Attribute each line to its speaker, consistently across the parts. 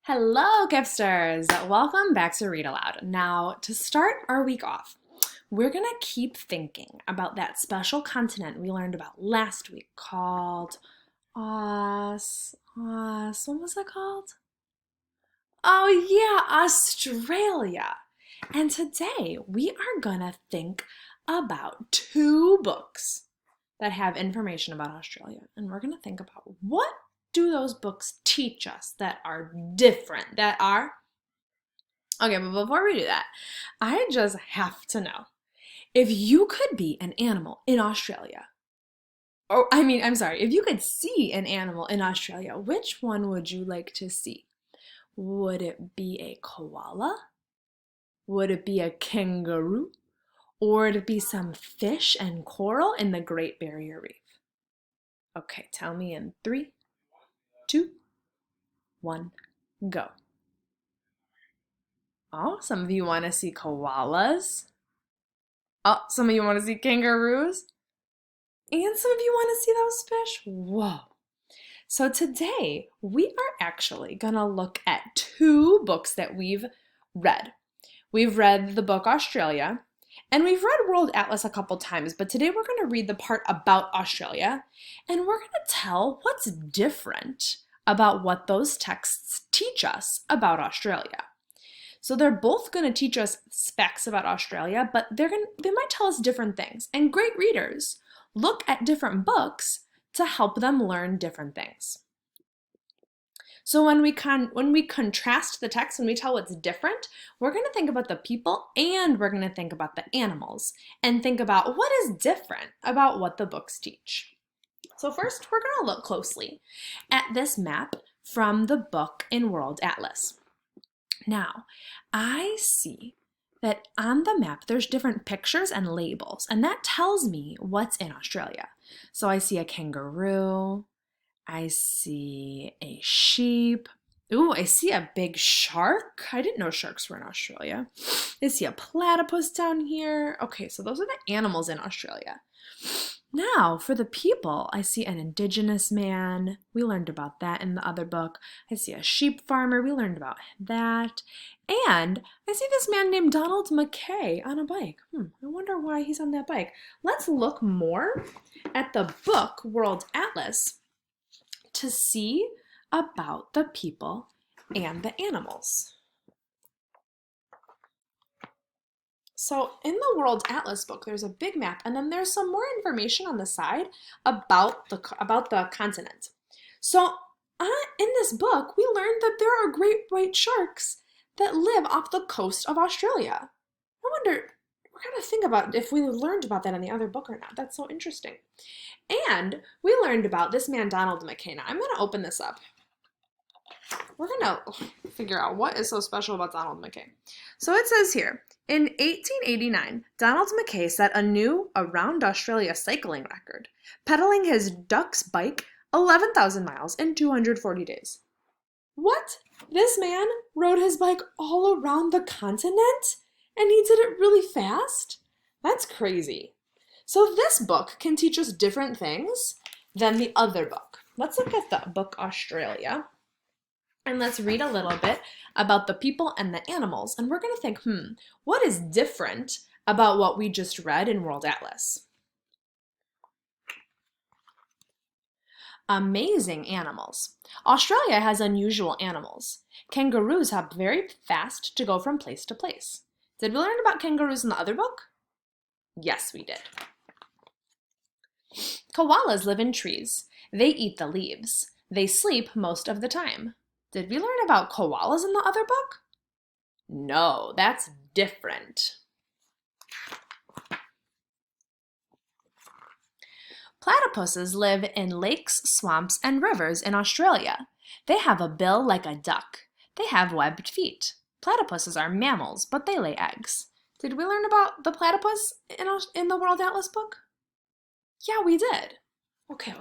Speaker 1: Hello, Gipsters! Welcome back to Read Aloud. Now, to start our week off, we're gonna keep thinking about that special continent we learned about last week called what was it called? Oh yeah, Australia. And today we are gonna think about two books that have information about Australia. And we're gonna think about what do those books teach us that are different, Okay, but before we do that, I just have to know, if you could be an animal in Australia, if you could see an animal in Australia, which one would you like to see? Would it be a koala? Would it be a kangaroo? Or would it be some fish and coral in the Great Barrier Reef? Okay, tell me in 3, 2, 1, go. Oh, some of you want to see koalas. Oh, some of you want to see kangaroos. And some of you want to see those fish. Whoa. So today we are actually going to look at two books that we've read. We've read the book Australia, and we've read World Atlas a couple times, but today we're going to read the part about Australia, and we're going to tell what's different about what those texts teach us about Australia. So they're both going to teach us facts about Australia, but they might tell us different things. And great readers look at different books to help them learn different things. So when we contrast the text, when we tell what's different, we're going to think about the people and we're going to think about the animals and think about what is different about what the books teach. So first, we're going to look closely at this map from the book in World Atlas. Now, I see that on the map there's different pictures and labels, and that tells me what's in Australia. So I see a kangaroo, I see a sheep, ooh, I see a big shark. I didn't know sharks were in Australia. I see a platypus down here. Okay, so those are the animals in Australia. Now, for the people, I see an indigenous man. We learned about that in the other book. I see a sheep farmer. We learned about that. And I see this man named Donald McKay on a bike. I wonder why he's on that bike. Let's look more at the book World Atlas to see about the people and the animals. So in the World Atlas book, there's a big map, and then there's some more information on the side about the continent. So in this book, we learned that there are great white sharks that live off the coast of Australia. I wonder, we're going to think about if we learned about that in the other book or not. That's so interesting. And we learned about this man, Donald McKay. Now, I'm going to open this up. We're going to figure out what is so special about Donald McKay. So it says here, in 1889, Donald McKay set a new around Australia cycling record, pedaling his Duck's bike 11,000 miles in 240 days. What? This man rode his bike all around the continent? And he did it really fast? That's crazy. So this book can teach us different things than the other book. Let's look at the book Australia. And let's read a little bit about the people and the animals. And we're going to think, what is different about what we just read in World Atlas? Amazing animals. Australia has unusual animals. Kangaroos hop very fast to go from place to place. Did we learn about kangaroos in the other book? Yes, we did. Koalas live in trees. They eat the leaves. They sleep most of the time. Did we learn about koalas in the other book? No, that's different. Platypuses live in lakes, swamps, and rivers in Australia. They have a bill like a duck. They have webbed feet. Platypuses are mammals, but they lay eggs. Did we learn about the platypus in the World Atlas book? Yeah, we did. Okay.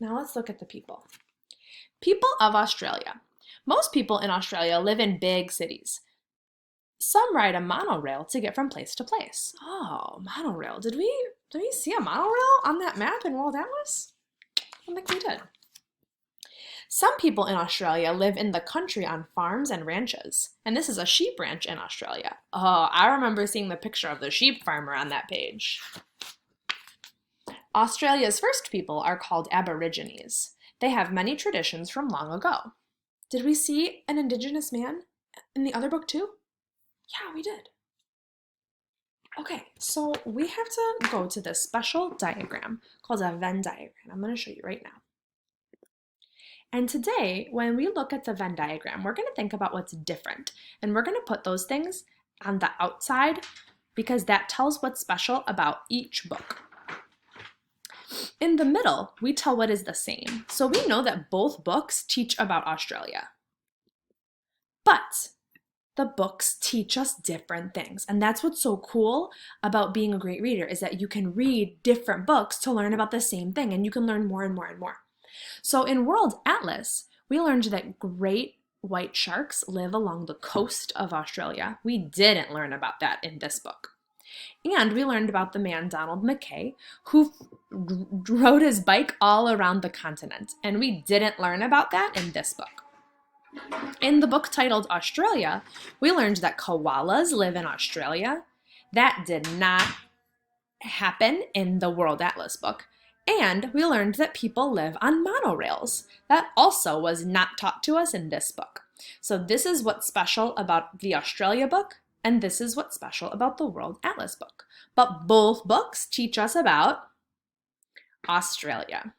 Speaker 1: Now let's look at the people. People of Australia. Most people in Australia live in big cities. Some ride a monorail to get from place to place. Oh, monorail. Did we see a monorail on that map in World Atlas? I don't think we did. Some people in Australia live in the country on farms and ranches. And this is a sheep ranch in Australia. Oh, I remember seeing the picture of the sheep farmer on that page. Australia's first people are called Aborigines. They have many traditions from long ago. Did we see an Indigenous man in the other book too? Yeah, we did. Okay, so we have to go to this special diagram called a Venn diagram. I'm going to show you right now. And today, when we look at the Venn diagram, we're going to think about what's different. And we're going to put those things on the outside because that tells what's special about each book. In the middle, we tell what is the same. So we know that both books teach about Australia. But the books teach us different things. And that's what's so cool about being a great reader is that you can read different books to learn about the same thing, and you can learn more and more and more. So in World Atlas, we learned that great white sharks live along the coast of Australia. We didn't learn about that in this book. And we learned about the man Donald Mackay, who rode his bike all around the continent. And we didn't learn about that in this book. In the book titled Australia, we learned that koalas live in Australia. That did not happen in the World Atlas book. And we learned that people live on monorails. That also was not taught to us in this book. So this is what's special about the Australia book, and this is what's special about the World Atlas book. But both books teach us about Australia.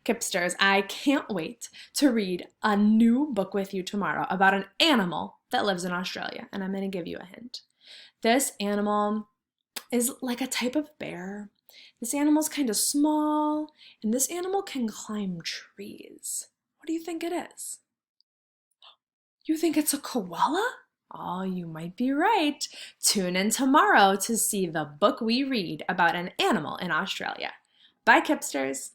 Speaker 1: Kipsters, I can't wait to read a new book with you tomorrow about an animal that lives in Australia, and I'm going to give you a hint. This animal is like a type of bear. This animal's kind of small, and this animal can climb trees. What do you think it is? You think it's a koala? Oh, you might be right. Tune in tomorrow to see the book we read about an animal in Australia. Bye, Kipsters.